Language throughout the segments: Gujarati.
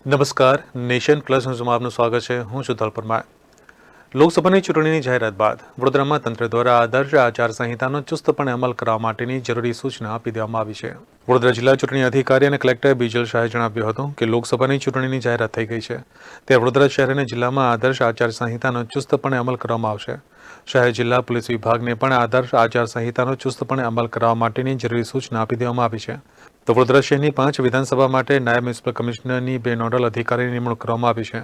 નમસ્કાર, નેશન પ્લસ ન્યૂઝમાં આપનું સ્વાગત છે. હું છું ધલ પરમાર. લોકસભાની ચૂંટણીની જાહેરાત બાદ વડોદરામાં તંત્ર દ્વારા આદર્શ આચારસંહિતાનો ચુસ્તપણે અમલ કરવા માટેની જરૂરી સૂચના આપી દેવામાં આવી છે. વડોદરા જિલ્લા ચૂંટણી અધિકારી અને કલેક્ટર બીજલ શાહે જણાવ્યું હતું કે લોકસભાની ચૂંટણીની જાહેરાત થઈ ગઈ છે ત્યારે વડોદરા શહેર અને જિલ્લામાં આદર્શ આચારસંહિતાનો ચુસ્તપણે અમલ કરવામાં આવશે. શહેર જિલ્લા પોલીસ વિભાગને પણ આદર્શ આચારસંહિતાનો ચુસ્તપણે અમલ કરવા માટેની જરૂરી સૂચના આપી દેવામાં આવી છે. તો વડોદરા શહેરની 5 વિધાનસભા માટે નાયબ મ્યુનિસિપલ કમિશનરની 2 નોડલ અધિકારીની નિમણૂક કરવામાં આવી છે.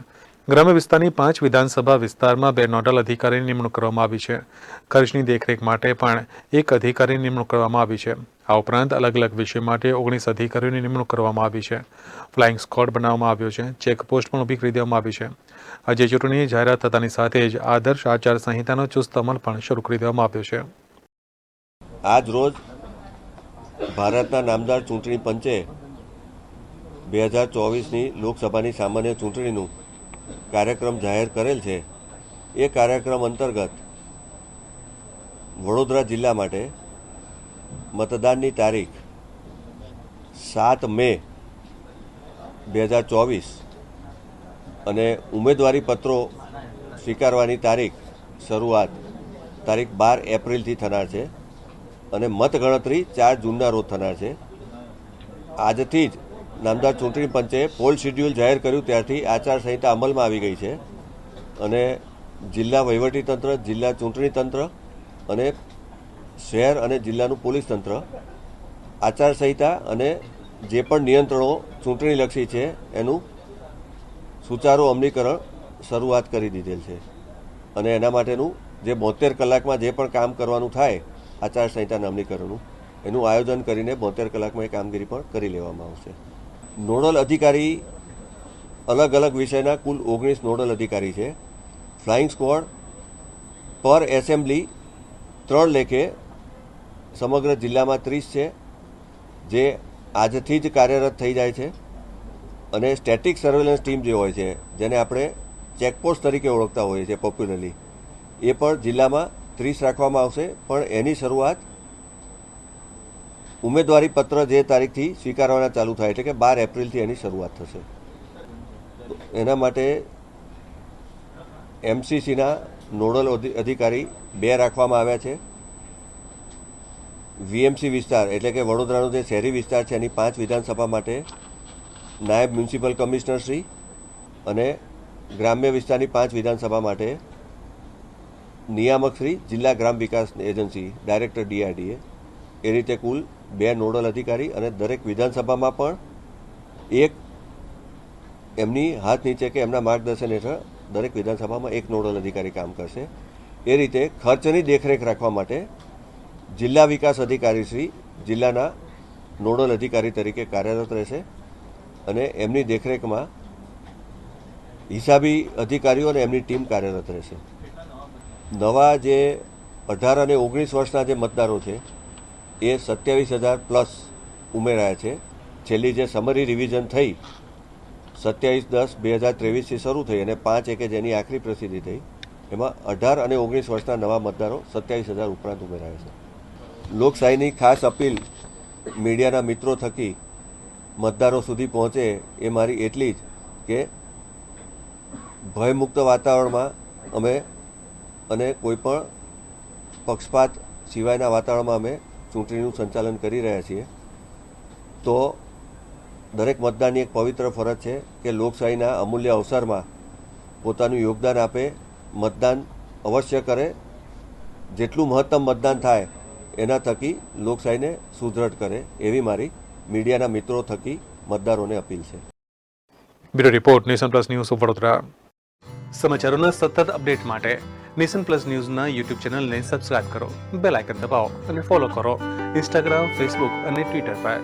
ગ્રામ્ય વિસ્તારની 5 વિધાનસભા વિસ્તારમાં 2 નોડલ અધિકારીની નિમણૂક કરવામાં આવી છે. ખર્ચની દેખરેખ માટે પણ 1 અધિકારીની નિમણૂક કરવામાં આવી છે. આ ઉપરાંત અલગ અલગ વિષય માટે 19 અધિકારીઓની નિમણૂક કરવામાં આવી છે. ફ્લાઇંગ સ્ક્વોડ બનાવવામાં આવ્યો છે. ચેકપોસ્ટ પણ ઊભી કરી દેવામાં આવી છે. આજે ચૂંટણીની જાહેરાત થતાની સાથે જ આદર્શ આચારસંહિતાનો ચુસ્ત અમલ પણ શરૂ કરી દેવામાં આવ્યો છે. આજ રોજ ભારતના નામદાર ચૂંટણી પંચે 2024ની લોકસભાની સામાન્ય ચૂંટણીનું કાર્યક્રમ જાહેર કરેલ છે. એ કાર્યક્રમ અંતર્ગત વડોદરા જિલ્લા માટે મતદાનની તારીખ 7 મે 2024 અને ઉમેદવારી પત્રો સ્વીકારવાની શરૂઆત તારીખ 12 એપ્રિલથી થનાર છે અને મતગણતરી 4 જૂનના રોજ થનાર છે. આજથી જ નામદાર ચૂંટણી પંચે પોલ શેડ્યુલ જાહેર કર્યું ત્યારથી આચારસંહિતા અમલમાં આવી ગઈ છે અને જિલ્લા વહીવટીતંત્ર, જિલ્લા ચૂંટણી તંત્ર અને શહેર અને જિલ્લાનું પોલીસ તંત્ર આચારસંહિતા અને જે પણ નિયંત્રણો ચૂંટણીલક્ષી છે એનું સુચારુ અમલીકરણ શરૂઆત કરી દીધેલ છે અને એના માટેનું જે 72 કલાકમાં જે પણ કામ કરવાનું થાય આચારસંહિતાના અમલીકરણનું એનું આયોજન કરીને 72 કલાકમાં એ કામગીરી પણ કરી લેવામાં આવશે. નોડલ અધિકારી અલગ અલગ વિષયના કુલ 19 નોડલ અધિકારી છે. ફ્લાઇંગ સ્ક્વોડ પર એસેમ્બલી 3 લેખે સમગ્ર જિલ્લામાં 30 છે જે આજથી જ કાર્યરત થઈ જાય છે અને સ્ટેટિક સર્વેલન્સ ટીમ જે હોય છે જેને આપણે ચેકપોસ્ટ તરીકે ઓળખતા હોઈએ છીએ પોપ્યુલરલી, એ પણ જિલ્લામાં 30 રાખવામાં આવશે. પણ એની શરૂઆત ઉમેદવારી પત્ર જે તારીખથી સ્વીકારવાના ચાલુ થાય એટલે કે 12 એપ્રિલથી એની શરૂઆત થશે. એના માટે એમસીસીના નોડલ અધિકારી 2 રાખવામાં આવ્યા છે. વીએમસી વિસ્તાર એટલે કે વડોદરાનો જે શહેરી વિસ્તાર છે એની 5 વિધાનસભા માટે નાયબ મ્યુનિસિપલ કમિશનર શ્રી અને ગ્રામ્ય વિસ્તારની 5 વિધાનસભા માટે નિયામક શ્રી, જિલ્લા ગ્રામ વિકાસ એજન્સી, ડાયરેક્ટર DRDA, એ રીતે કુલ 2 નોડલ અધિકારી અને દરેક વિધાનસભામાં પણ એક એમની હાથ નીચે કે એમના માર્ગદર્શન હેઠળ દરેક વિધાનસભામાં 1 નોડલ અધિકારી કામ કરશે. એ રીતે ખર્ચની દેખરેખ રાખવા માટે જિલ્લા વિકાસ અધિકારી શ્રી જિલ્લાના નોડલ અધિકારી તરીકે કાર્યરત રહેશે અને એમની દેખરેખમાં હિસાબી અધિકારીઓ અને એમની ટીમ કાર્યરત રહેશે. નવા જે 18 અને 19 વર્ષના જે મતદારો છે એ 27,000 પ્લસ ઉમેરાયા છે. છેલ્લી જે સમરી રિવિઝન થઈ 27/10/2023થી શરૂ થઈ અને 5/1 જેની આખરી પ્રસિદ્ધિ થઈ એમાં 18 અને 19 વર્ષના નવા મતદારો 27,000 ઉપરાંત ઉમેરાયા છે. લોકશાહીની ખાસ અપીલ મીડિયાના મિત્રો થકી મતદારો સુધી પહોંચે એ મારી એટલી જ કે ભયમુક્ત વાતાવરણમાં અમે અને કોઈપણ પક્ષપાત સિવાયના વાતાવરણમાં અમે ચૂંટણીનું સંચાલન કરી રહ્યા છીએ. તો દરેક મતદારની એક પવિત્ર ફરજ છે કે લોકશાહીના અમૂલ્ય અવસરમાં પોતાનું યોગદાન આપે, મતદાન અવશ્ય કરે. જેટલું મહત્તમ મતદાન થાય એના થકી લોકશાહીને સુદૃઢ કરે એવી મારી મીડિયાના મિત્રો થકી મતદારોને અપીલ છે. Bureau report, nation plus news Vadodara. સમાચારોના સતત અપડેટ માટે નેશન પ્લસ ન્યૂઝના યુટ્યુબ ચેનલને સબસ્ક્રાઇબ કરો, બેલ આઇકન દબાવો અને ફોલો કરો ઇન્સ્ટાગ્રામ, ફેસબુક અને ટ્વિટર પર.